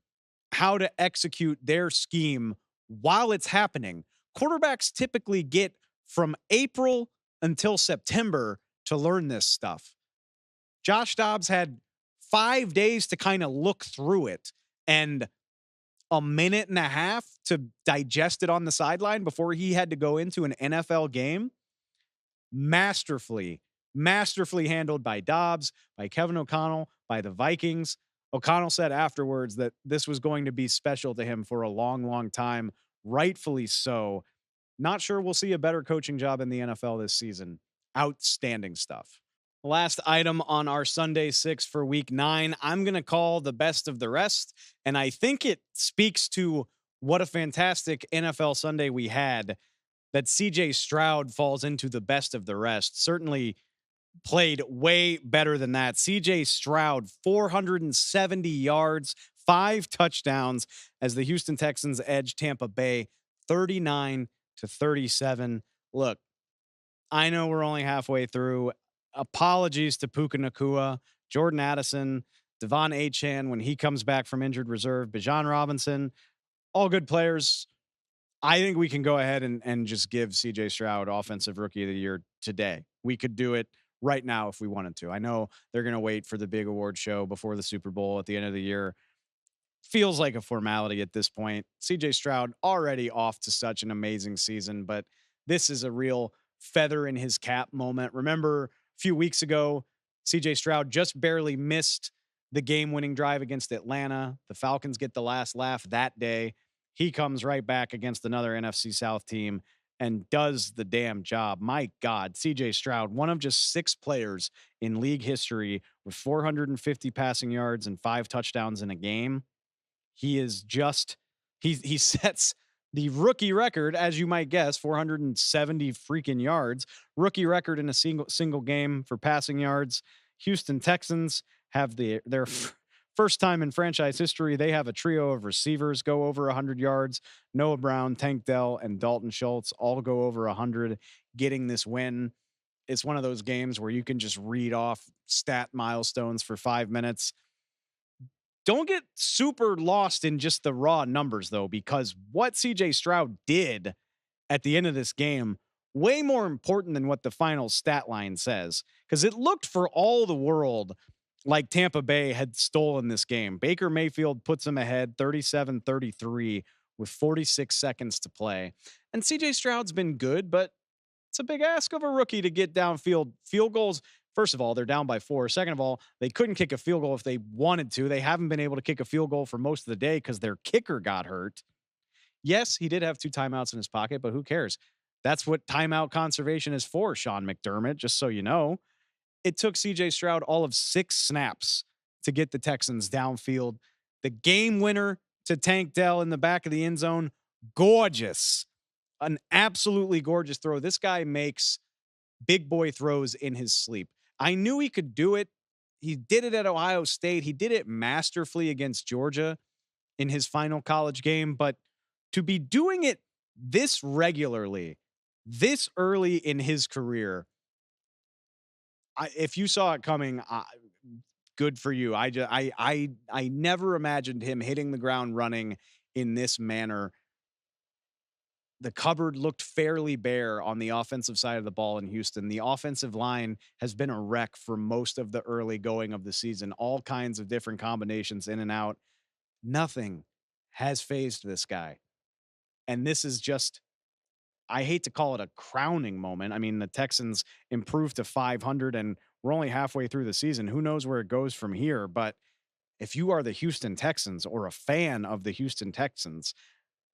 how to execute their scheme while it's happening. Quarterbacks typically get from April until September to learn this stuff. Josh Dobbs had 5 days to kind of look through it and a minute and a half to digest it on the sideline before he had to go into an NFL game. Masterfully handled by Dobbs, by Kevin O'Connell, by the Vikings. O'Connell said afterwards that this was going to be special to him for a long, long time. Rightfully so. Not sure we'll see a better coaching job in the NFL this season. Outstanding stuff. Last item on our Sunday 6 for week 9, I'm going to call the best of the rest. And I think it speaks to what a fantastic NFL Sunday we had that CJ Stroud falls into the best of the rest. Certainly played way better than that. CJ Stroud, 470 yards, 5 touchdowns as the Houston Texans edge Tampa Bay 39-37. Look, I know we're only halfway through. Apologies to Puka Nacua, Jordan Addison, Devon Achane when he comes back from injured reserve, Bijan Robinson, all good players. I think we can go ahead and just give CJ Stroud Offensive Rookie of the Year today. We could do it right now if we wanted to. I know they're going to wait for the big award show before the Super Bowl at the end of the year. Feels like a formality at this point. CJ Stroud already off to such an amazing season, but this is a real feather in his cap moment. Remember, a few weeks ago, CJ Stroud just barely missed the game-winning drive against Atlanta. The Falcons get the last laugh that day. He comes right back against another NFC South team and does the damn job. My God, CJ Stroud, one of just 6 players in league history with 450 passing yards and 5 touchdowns in a game. He is just, he sets the rookie record, as you might guess, 470 freaking yards. Rookie record in a single game for passing yards. Houston Texans have their First time in franchise history, they have a trio of receivers go over 100 yards. Noah Brown, Tank Dell, and Dalton Schultz all go over 100, getting this win. It's one of those games where you can just read off stat milestones for 5 minutes. Don't get super lost in just the raw numbers, though, because what CJ Stroud did at the end of this game, way more important than what the final stat line says, because it looked for all the world like Tampa Bay had stolen this game. Baker Mayfield puts them ahead 37-33 with 46 seconds to play. And CJ Stroud's been good, but it's a big ask of a rookie to get downfield. Field goals, first of all, they're down by 4. Second of all, they couldn't kick a field goal if they wanted to. They haven't been able to kick a field goal for most of the day because their kicker got hurt. Yes, he did have 2 timeouts in his pocket, but who cares? That's what timeout conservation is for, Sean McDermott, just so you know. It took CJ Stroud all of 6 snaps to get the Texans downfield. The game winner to Tank Dell in the back of the end zone, gorgeous. An absolutely gorgeous throw. This guy makes big boy throws in his sleep. I knew he could do it. He did it at Ohio State. He did it masterfully against Georgia in his final college game. But to be doing it this regularly, this early in his career, if you saw it coming, good for you. I never imagined him hitting the ground running in this manner. The cupboard looked fairly bare on the offensive side of the ball in Houston. The offensive line has been a wreck for most of the early going of the season. All kinds of different combinations in and out. Nothing has fazed this guy. And this is just, I hate to call it a crowning moment. I mean, the Texans improved to 500 and we're only halfway through the season. Who knows where it goes from here? But if you are the Houston Texans or a fan of the Houston Texans,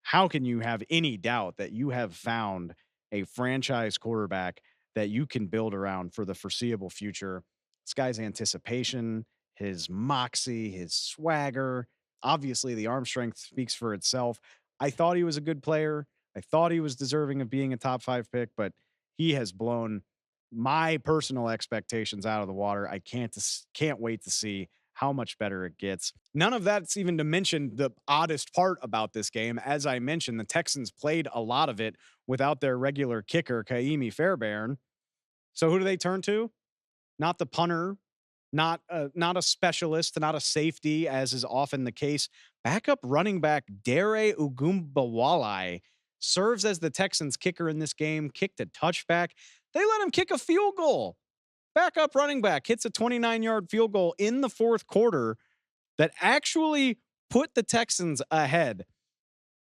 how can you have any doubt that you have found a franchise quarterback that you can build around for the foreseeable future? This guy's anticipation, his moxie, his swagger, obviously the arm strength speaks for itself. I thought he was a good player. I thought he was deserving of being a top 5 pick, but he has blown my personal expectations out of the water. I can't wait to see how much better it gets. None of that's even to mention the oddest part about this game. As I mentioned, the Texans played a lot of it without their regular kicker, Kaimi Fairbairn. So who do they turn to? Not the punter, not a specialist, not a safety, as is often the case. Backup running back Dare Ogunbowale serves as the Texans kicker in this game, kicked a touchback. They let him kick a field goal. Backup running back hits a 29-yard field goal in the 4th quarter that actually put the Texans ahead.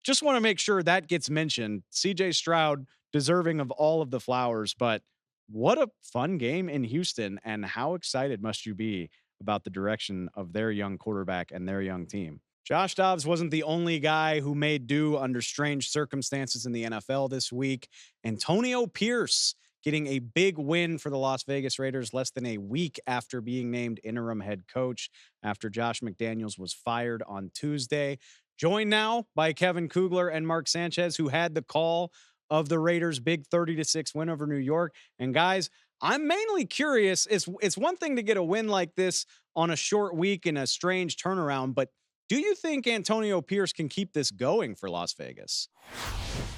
Just want to make sure that gets mentioned. CJ Stroud deserving of all of the flowers, but what a fun game in Houston, and how excited must you be about the direction of their young quarterback and their young team. Josh Dobbs wasn't the only guy who made do under strange circumstances in the NFL this week. Antonio Pierce getting a big win for the Las Vegas Raiders less than a week after being named interim head coach after Josh McDaniels was fired on Tuesday. Joined now by Kevin Kugler and Mark Sanchez, who had the call of the Raiders' big 30-6 win over New York. And guys, I'm mainly curious. It's one thing to get a win like this on a short week in a strange turnaround, but do you think Antonio Pierce can keep this going for Las Vegas?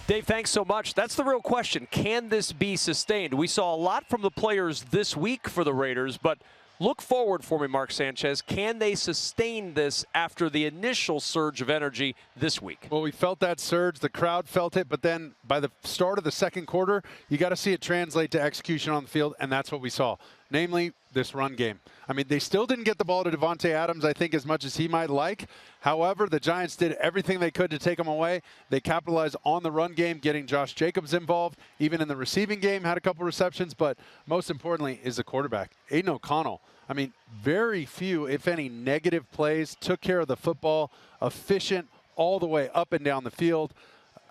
Dave, thanks so much. That's the real question. Can this be sustained? We saw a lot from the players this week for the Raiders, but look forward for me, Mark Sanchez. Can they sustain this after the initial surge of energy this week? Well, we felt that surge. The crowd felt it. But then by the start of the second quarter, you got to see it translate to execution on the field, and that's what we saw, namely this run game. I mean, they still didn't get the ball to Devontae Adams, I think, as much as he might like. However, the Giants did everything they could to take him away. They capitalized on the run game, getting Josh Jacobs involved. Even in the receiving game, had a couple receptions. But most importantly is the quarterback, Aiden O'Connell. I mean, very few, if any, negative plays, took care of the football, efficient all the way up and down the field.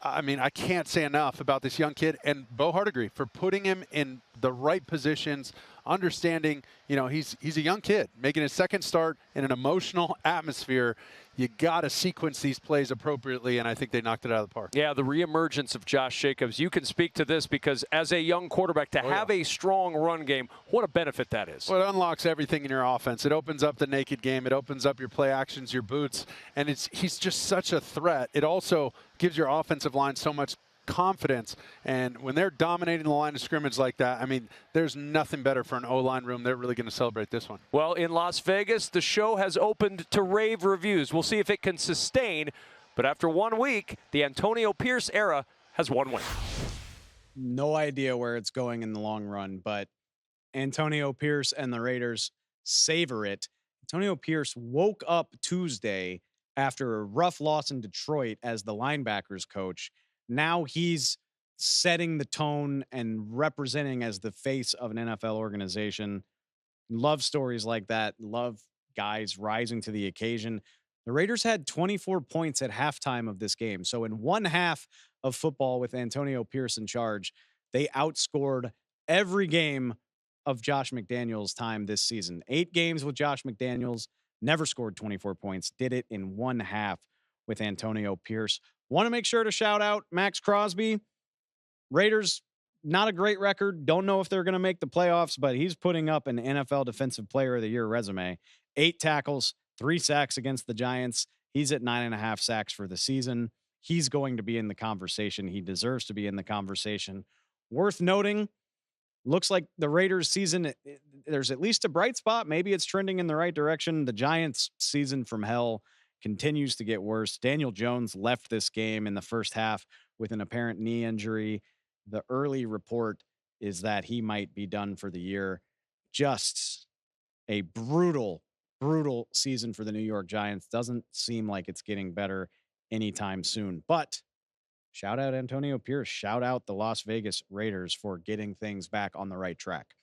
I mean, I can't say enough about this young kid, and Bo Hardegree for putting him in the right positions, understanding, he's a young kid making his second start in an emotional atmosphere. You got to sequence these plays appropriately, and I think they knocked it out of the park. Yeah, the reemergence of Josh Jacobs. You can speak to this because as a young quarterback, to have a strong run game, what a benefit that is. Well, it unlocks everything in your offense. It opens up the naked game. It opens up your play actions, your boots, and he's just such a threat. It also gives your offensive line so much confidence, and when they're dominating the line of scrimmage like that, I mean, there's nothing better for an O-line room. They're really going to celebrate this one. Well, in Las Vegas, the show has opened to rave reviews. We'll see if it can sustain, but after 1 week, the Antonio Pierce era has 1 win. No idea where it's going in the long run, but Antonio Pierce and the Raiders savor it. Antonio Pierce woke up Tuesday after a rough loss in Detroit as the linebackers coach. Now he's setting the tone and representing as the face of an NFL organization. Love stories like that. Love guys rising to the occasion. The Raiders had 24 points at halftime of this game. So in one half of football with Antonio Pierce in charge, they outscored every game of Josh McDaniels' time this season. 8 games with Josh McDaniels, never scored 24 points. Did it in one half with Antonio Pierce. Want to make sure to shout out Max Crosby. Raiders, not a great record. Don't know if they're going to make the playoffs, but he's putting up an NFL Defensive Player of the Year resume. 8 tackles, 3 sacks against the Giants. He's at 9.5 sacks for the season. He's going to be in the conversation. He deserves to be in the conversation. Worth noting, looks like the Raiders season, there's at least a bright spot. Maybe it's trending in the right direction. The Giants season from hell continues to get worse. Daniel Jones left this game in the first half with an apparent knee injury. The early report is that he might be done for the year. Just a brutal season for the New York Giants. Doesn't seem like it's getting better anytime soon. But shout out Antonio Pierce. Shout out the Las Vegas Raiders for getting things back on the right track.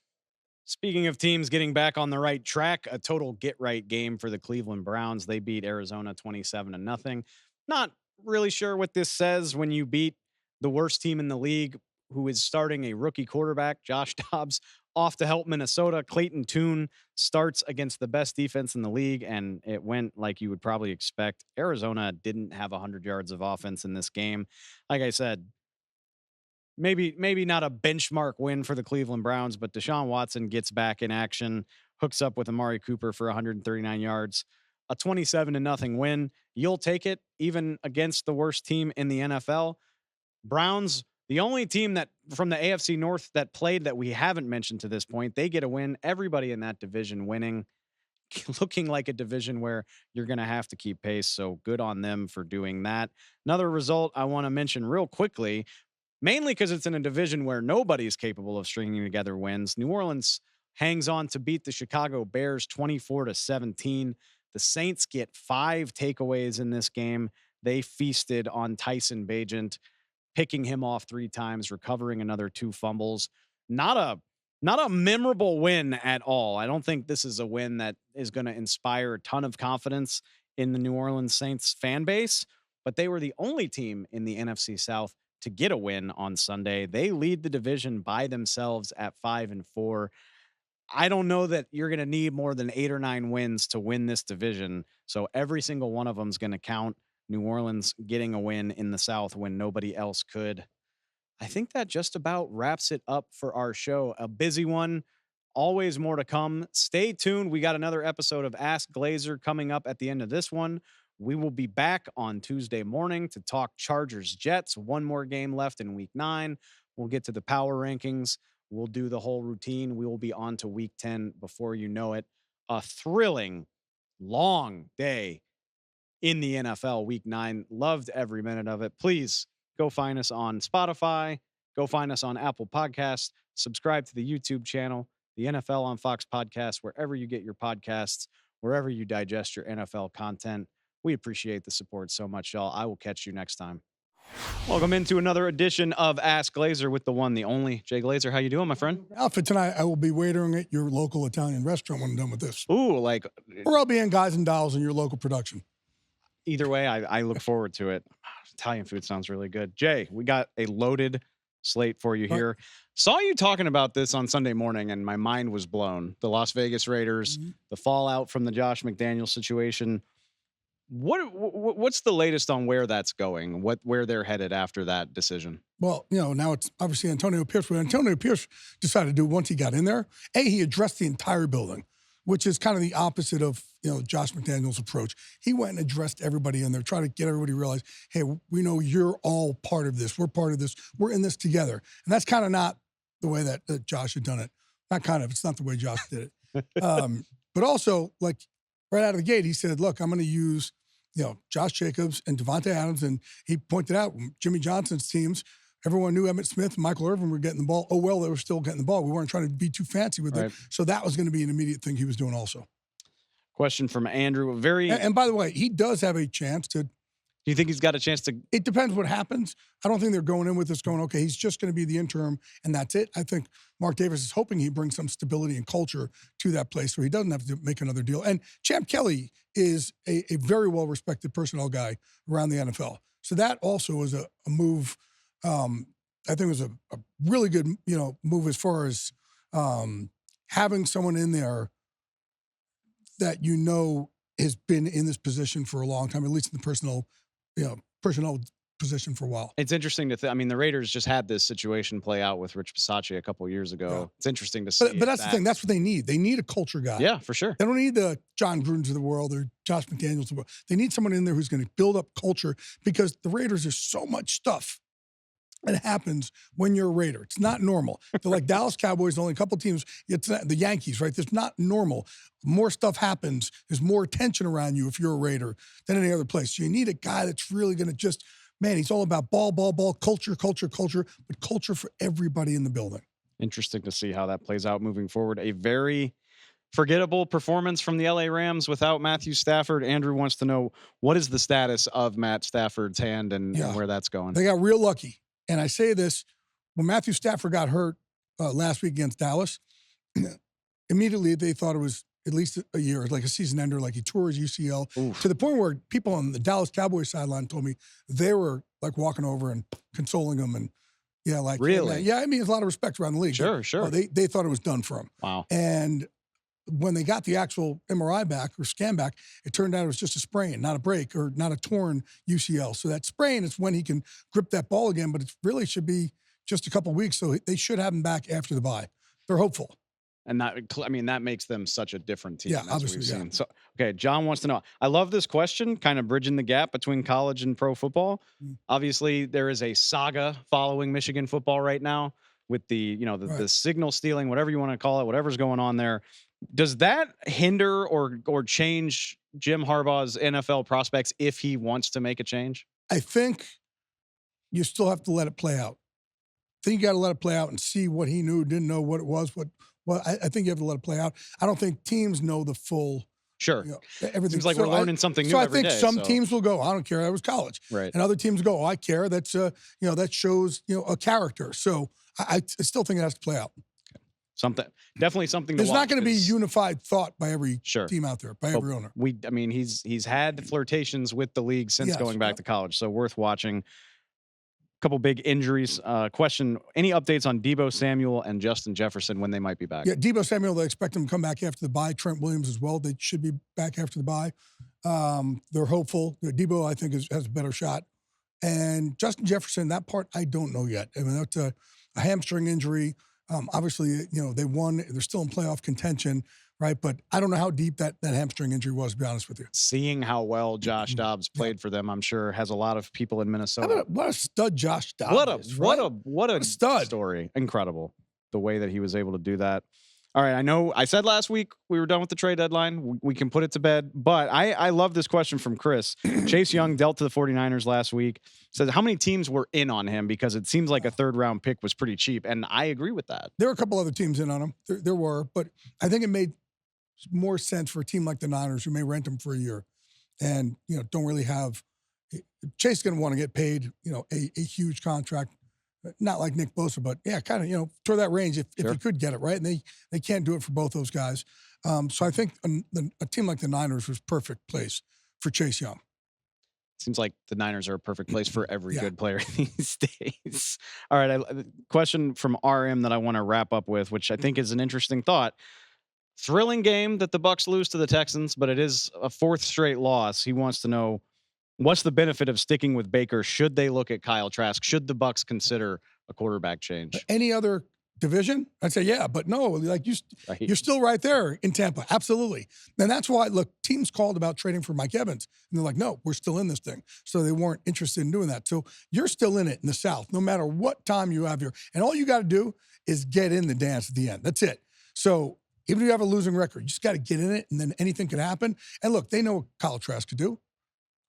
Speaking of teams getting back on the right track, a total get-right game for the Cleveland Browns. They beat Arizona 27-0. Not really sure what this says when you beat the worst team in the league, who is starting a rookie quarterback, Josh Dobbs, off to help Minnesota. Clayton Tune starts against the best defense in the league, and it went like you would probably expect. Arizona didn't have 100 yards of offense in this game. Like I said, maybe not a benchmark win for the Cleveland Browns, but Deshaun Watson gets back in action, hooks up with Amari Cooper for 139 yards. A 27-0 win. You'll take it, even against the worst team in the NFL. Browns, the only team that from the AFC North that played that we haven't mentioned to this point, they get a win. Everybody in that division winning, looking like a division where you're going to have to keep pace. So good on them for doing that. Another result I want to mention real quickly, mainly because it's in a division where nobody's capable of stringing together wins. New Orleans hangs on to beat the Chicago Bears 24-17. The Saints get 5 takeaways in this game. They feasted on Tyson Bagent, picking him off 3 times, recovering another 2 fumbles. Not a memorable win at all. I don't think this is a win that is going to inspire a ton of confidence in the New Orleans Saints fan base, but they were the only team in the NFC South to get a win on Sunday. They lead the division by themselves at 5-4. I don't know that you're going to need more than 8 or 9 wins to win this division. So every single one of them is going to count. New Orleans getting a win in the South when nobody else could. I think that just about wraps it up for our show. A busy one. Always more to come. Stay tuned. We got another episode of Ask Glazer coming up at the end of this one. We will be back on Tuesday morning to talk Chargers Jets. 1 more game left in week 9. We'll get to the power rankings. We'll do the whole routine. We will be on to week 10 before you know it. A thrilling, long day in the NFL week 9. Loved every minute of it. Please go find us on Spotify. Go find us on Apple Podcasts. Subscribe to the YouTube channel, the NFL on Fox podcast, wherever you get your podcasts, wherever you digest your NFL content. We appreciate the support so much, y'all. I will catch you next time. Welcome into another edition of Ask Glazer with the one, the only Jay Glazer. How you doing, my friend? Outfit tonight, I will be waitering at your local Italian restaurant when I'm done with this. Ooh, like... Or I'll be in Guys and Dolls in your local production. Either way, I look forward to it. Italian food sounds really good. Jay, we got a loaded slate for you here. Saw you talking about this on Sunday morning, and my mind was blown. The Las Vegas Raiders, the fallout from the Josh McDaniels situation. What's the latest on where that's going? Where they're headed after that decision? Well, now it's obviously Antonio Pierce. What Antonio Pierce decided to do once he got in there, he addressed the entire building, which is kind of the opposite of, Josh McDaniels' approach. He went and addressed everybody in there, trying to get everybody to realize, hey, we know you're all part of this. We're part of this. We're in this together. And that's kind of not the way that Josh had done it. Not kind of. It's not the way Josh did it. But also, like, right out of the gate, he said, look, I'm going to use, Josh Jacobs and Devontae Adams. And he pointed out Jimmy Johnson's teams, everyone knew Emmitt Smith and Michael Irvin were getting the ball. Oh, well, they were still getting the ball. We weren't trying to be too fancy with it. So that was going to be an immediate thing he was doing also. Question from Andrew. And by the way, he does have a chance to. Do you think he's got a chance to? It depends what happens. I don't think they're going in with this going, okay, he's just going to be the interim and that's it. I think Mark Davis is hoping he brings some stability and culture to that place so he doesn't have to make another deal. And Champ Kelly is a very well-respected personnel guy around the NFL. So that also was a move. I think it was a really good, move as far as having someone in there that has been in this position for a long time, at least in the personnel position for a while. It's interesting to the Raiders just had this situation play out with Rich Bisaccia a couple of years ago. Yeah. It's interesting to see. But that's the thing. That's what they need. They need a culture guy. Yeah, for sure. They don't need the John Grudens of the world or Josh McDaniels of the world. They need someone in there who's going to build up culture because the Raiders, there's so much stuff that happens when you're a Raider. It's not normal. They're like Dallas Cowboys, only a couple teams. It's the Yankees, right? There's not normal. More stuff happens. There's more attention around you if you're a Raider than any other place. So you need a guy that's really going to just, he's all about ball, culture, but culture for everybody in the building. Interesting to see how that plays out moving forward. A very forgettable performance from the LA Rams without Matthew Stafford. Andrew wants to know, what is the status of Matt Stafford's hand and where that's going? They got real lucky. And I say this, when Matthew Stafford got hurt last week against Dallas, immediately they thought it was at least a year, like a season ender, like he tore his UCL. Oof. To the point where people on the Dallas Cowboys sideline told me they were like walking over and consoling him. And really? Yeah, there's a lot of respect around the league. Sure. They thought it was done for him. Wow. And when they got the actual MRI back or scan back, it turned out it was just a sprain, not a break or not a torn UCL. So that sprain is when he can grip that ball again, but it really should be just a couple of weeks. So they should have him back after the bye. They're hopeful. And that makes them such a different team. Yeah, obviously. Seen. So, okay, John wants to know. I love this question, kind of bridging the gap between college and pro football. Obviously, there is a saga following Michigan football right now with the signal stealing, whatever you want to call it, whatever's going on there. Does that hinder or change Jim Harbaugh's NFL prospects if he wants to make a change? I think you still have to let it play out. I think you got to let it play out and see what he knew, didn't know what it was. I think you have to let it play out. I don't think teams know the full. Sure. Everything. Seems like we're learning something new every day. So I think some teams will go, I don't care, that was college. Right. And other teams go, I care, that's that shows a character. So I still think it has to play out. Definitely something. There's not going to be unified thought by every team out there, by every owner. He's had flirtations with the league since going back to college, so worth watching. Couple big injuries. Question: any updates on Deebo Samuel and Justin Jefferson when they might be back? Yeah, Deebo Samuel, they expect him to come back after the bye. Trent Williams as well. They should be back after the bye. They're hopeful. Deebo, I think, has a better shot. And Justin Jefferson, that part I don't know yet. That's a hamstring injury. Obviously, they won. They're still in playoff contention, right? But I don't know how deep that hamstring injury was, to be honest with you. Seeing how well Josh Dobbs played for them, I'm sure, has a lot of people in Minnesota. What a stud Josh Dobbs is, right? What a stud story. Incredible, the way that he was able to do that. All right, I know I said last week we were done with the trade deadline. We can put it to bed. But I love this question from Chris. Chase Young dealt to the 49ers last week. Says, how many teams were in on him? Because it seems like a third-round pick was pretty cheap. And I agree with that. There were a couple other teams in on him. There were. But I think it made more sense for a team like the Niners who may rent him for a year and, don't really have – Chase is going to want to get paid, a huge contract. Not like Nick Bosa, but kind of, toward that range if you could get it, right? And they can't do it for both those guys. So I think a team like the Niners was perfect place for Chase Young. Seems like the Niners are a perfect place for every good player these days. All right, question from RM that I want to wrap up with, which I think is an interesting thought. Thrilling game that the Bucs lose to the Texans, but it is a 4th straight loss. He wants to know, what's the benefit of sticking with Baker? Should they look at Kyle Trask? Should the Bucs consider a quarterback change? Any other division? I'd say, yeah, but no, like you're still right there in Tampa. Absolutely. And that's why, look, teams called about trading for Mike Evans, and they're like, no, we're still in this thing. So they weren't interested in doing that. So you're still in it in the South, no matter what time you have here. And all you got to do is get in the dance at the end. That's it. So even if you have a losing record, you just got to get in it, and then anything can happen. And look, they know what Kyle Trask could do.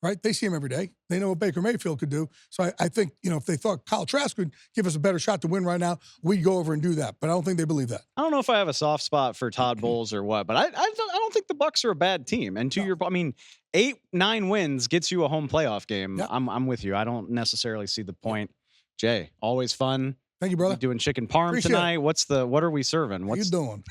Right? They see him every day. They know what Baker Mayfield could do. So I think, if they thought Kyle Trask would give us a better shot to win right now, we'd go over and do that. But I don't think they believe that. I don't know if I have a soft spot for Todd Bowles or what, but I don't think the Bucs are a bad team. And to your, 8-9 wins gets you a home playoff game. Yeah. I'm with you. I don't necessarily see the point. Jay, always fun. Thank you, brother. Doing chicken parm tonight. What are we serving? What are you doing?